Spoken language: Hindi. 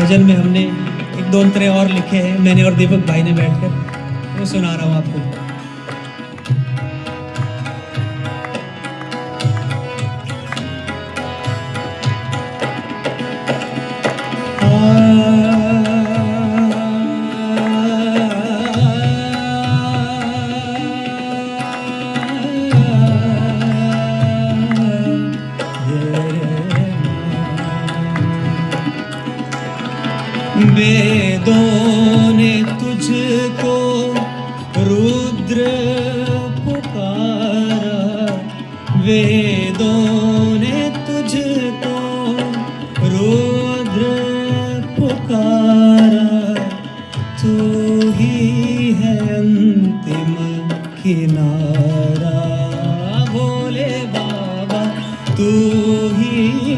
भजन में हमने एक दो अंतरे और लिखे हैं, मैंने और दीपक भाई ने बैठकर, वो सुना रहा हूँ आपको। वेदों ने तुझको रुद्र पुकारा, वेदों ने तुझको रुद्र पुकारा, तू ही है अंतिम किनारा, भोले बाबा तू ही